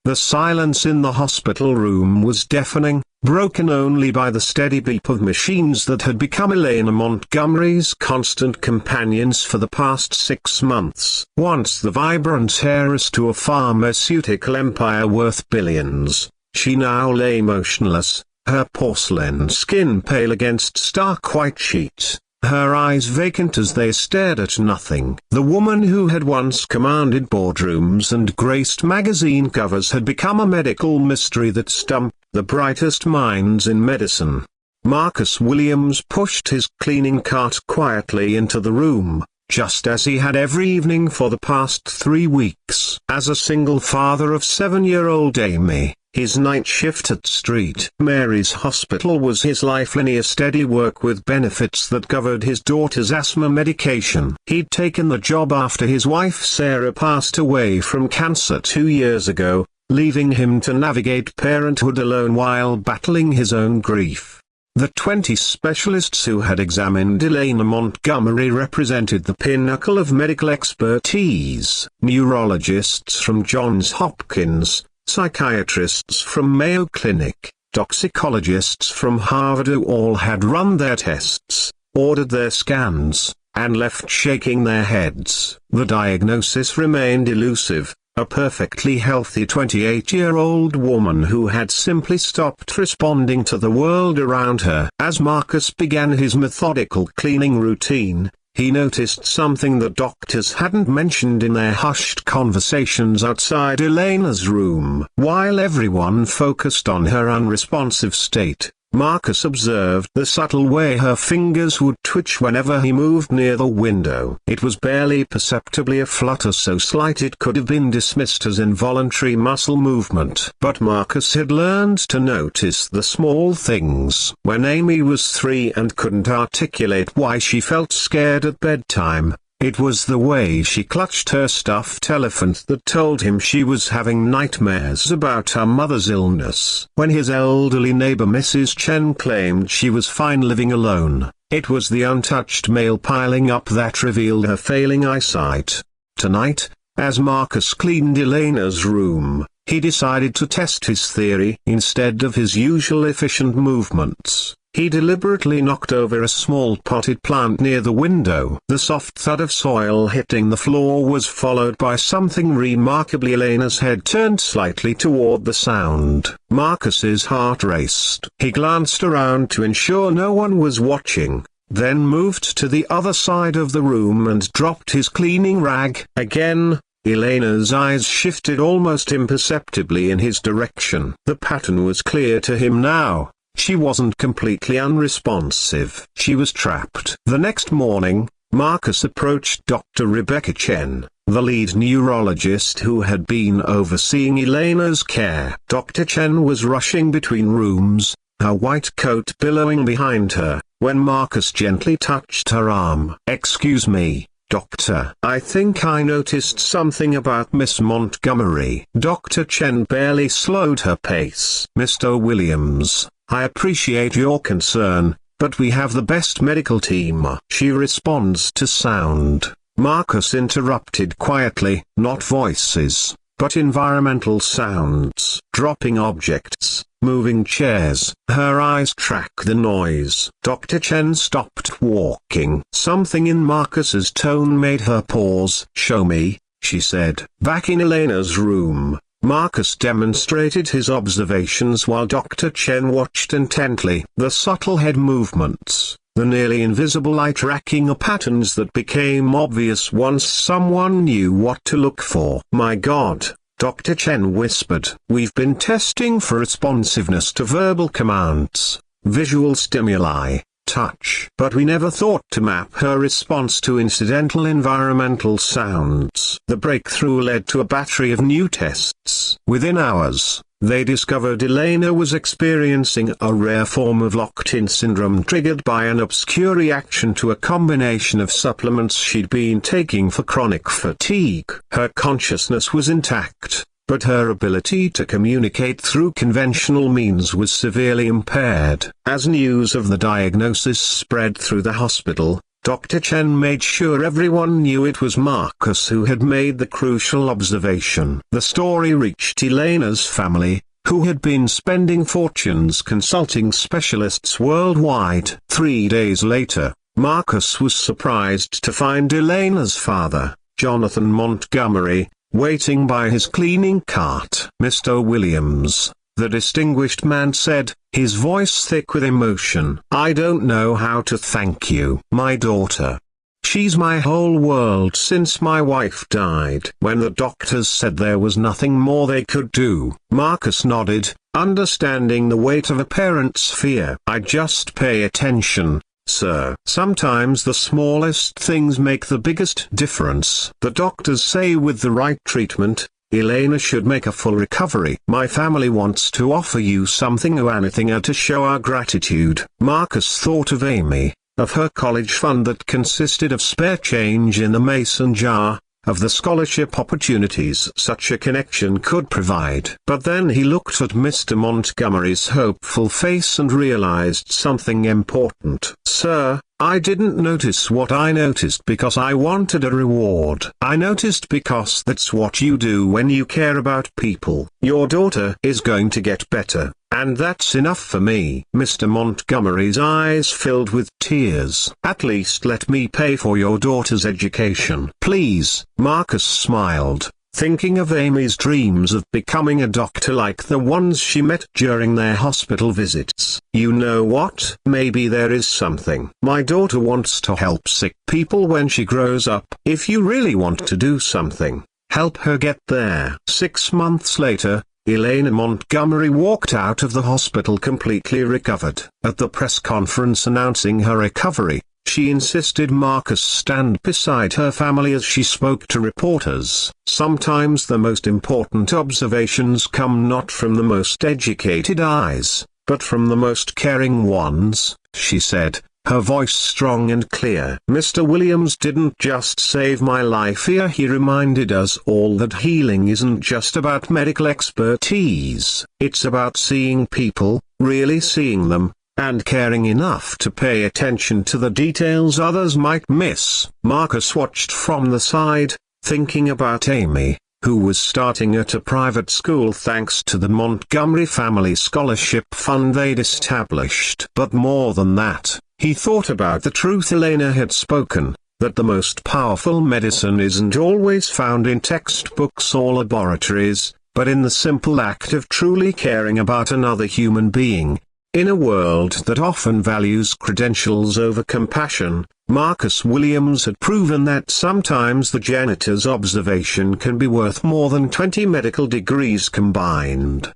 The silence in the hospital room was deafening, broken only by the steady beep of machines that had become Elena Montgomery's constant companions for the past 6 months. Once the vibrant heiress to a pharmaceutical empire worth billions, she now lay motionless, her porcelain skin pale against stark white sheet, her eyes vacant as they stared at nothing. The woman who had once commanded boardrooms and graced magazine covers had become a medical mystery that stumped the brightest minds in medicine. Marcus Williams pushed his cleaning cart quietly into the room, just as he had every evening for the past 3 weeks. As a single father of 7-year-old Amy, his night shift at St. Mary's Hospital was his lifeline, a steady work with benefits that covered his daughter's asthma medication. He'd taken the job after his wife Sarah passed away from cancer 2 years ago, leaving him to navigate parenthood alone while battling his own grief. The 20 specialists who had examined Elena Montgomery represented the pinnacle of medical expertise. Neurologists from Johns Hopkins, psychiatrists from Mayo Clinic, toxicologists from Harvard, who all had run their tests, ordered their scans, and left shaking their heads. The diagnosis remained elusive: a perfectly healthy 28-year-old woman who had simply stopped responding to the world around her. As Marcus began his methodical cleaning routine, he noticed something that doctors hadn't mentioned in their hushed conversations outside Elena's room. While everyone focused on her unresponsive state, Marcus observed the subtle way her fingers would twitch whenever he moved near the window. It was barely perceptibly a flutter so slight it could have been dismissed as involuntary muscle movement. But Marcus had learned to notice the small things. When Amy was 3 and couldn't articulate why she felt scared at bedtime, it was the way she clutched her stuffed elephant that told him she was having nightmares about her mother's illness. When his elderly neighbor Mrs. Chen claimed she was fine living alone, it was the untouched mail piling up that revealed her failing eyesight. Tonight, as Marcus cleaned Elena's room, he decided to test his theory. Instead of his usual efficient movements, he deliberately knocked over a small potted plant near the window. The soft thud of soil hitting the floor was followed by something remarkably. Elena's head turned slightly toward the sound. Marcus's heart raced. He glanced around to ensure no one was watching, then moved to the other side of the room and dropped his cleaning rag. Again, Elena's eyes shifted almost imperceptibly in his direction. The pattern was clear to him now. She wasn't completely unresponsive. She was trapped. The next morning, Marcus approached Dr. Rebecca Chen, the lead neurologist who had been overseeing Elena's care. Dr. Chen was rushing between rooms, her white coat billowing behind her, when Marcus gently touched her arm. "Excuse me, Doctor. I think I noticed something about Miss Montgomery." Dr. Chen barely slowed her pace. "Mr. Williams, I appreciate your concern, but we have the best medical team. She responds to sound." Marcus interrupted quietly. "Not voices, but environmental sounds. Dropping objects, moving chairs." Her eyes tracked the noise. Dr. Chen stopped walking. Something in Marcus's tone made her pause. "Show me," she said. Back in Elena's room, Marcus demonstrated his observations while Dr. Chen watched intently. The subtle head movements, the nearly invisible eye tracking, are patterns that became obvious once someone knew what to look for. "My God," Dr. Chen whispered. "We've been testing for responsiveness to verbal commands, visual stimuli, touch. But we never thought to map her response to incidental environmental sounds." The breakthrough led to a battery of new tests. Within hours, they discovered Elena was experiencing a rare form of locked-in syndrome triggered by an obscure reaction to a combination of supplements she'd been taking for chronic fatigue. Her consciousness was intact, but her ability to communicate through conventional means was severely impaired. As news of the diagnosis spread through the hospital, Dr. Chen made sure everyone knew it was Marcus who had made the crucial observation. The story reached Elena's family, who had been spending fortunes consulting specialists worldwide. 3 days later, Marcus was surprised to find Elena's father, Jonathan Montgomery, waiting by his cleaning cart. "Mr. Williams," the distinguished man said, his voice thick with emotion, "I don't know how to thank you. My daughter. She's my whole world since my wife died." When the doctors said there was nothing more they could do, Marcus nodded, understanding the weight of a parent's fear. "I just pay attention, sir. Sometimes the smallest things make the biggest difference. The doctors say with the right treatment, Elena should make a full recovery. My family wants to offer you something or anything to show our gratitude." Marcus thought of Amy, of her college fund that consisted of spare change in the mason jar, of the scholarship opportunities such a connection could provide. But then he looked at Mr. Montgomery's hopeful face and realized something important. "Sir, I didn't notice what I noticed because I wanted a reward. I noticed because that's what you do when you care about people. Your daughter is going to get better, and that's enough for me." Mr. Montgomery's eyes filled with tears. "At least let me pay for your daughter's education, please." Marcus smiled, thinking of Amy's dreams of becoming a doctor like the ones she met during their hospital visits. "You know what? Maybe there is something. My daughter wants to help sick people when she grows up. If you really want to do something, help her get there." 6 months later, Elena Montgomery walked out of the hospital completely recovered. At the press conference announcing her recovery, she insisted Marcus stand beside her family as she spoke to reporters. "Sometimes the most important observations come not from the most educated eyes, but from the most caring ones," she said, her voice strong and clear. "Mr. Williams didn't just save my life here. He reminded us all that healing isn't just about medical expertise. It's about seeing people, really seeing them, and caring enough to pay attention to the details others might miss." Marcus watched from the side, thinking about Amy, who was starting at a private school thanks to the Montgomery family scholarship fund they'd established. But more than that, he thought about the truth Elena had spoken, that the most powerful medicine isn't always found in textbooks or laboratories, but in the simple act of truly caring about another human being. In a world that often values credentials over compassion, Marcus Williams had proven that sometimes the janitor's observation can be worth more than 20 medical degrees combined.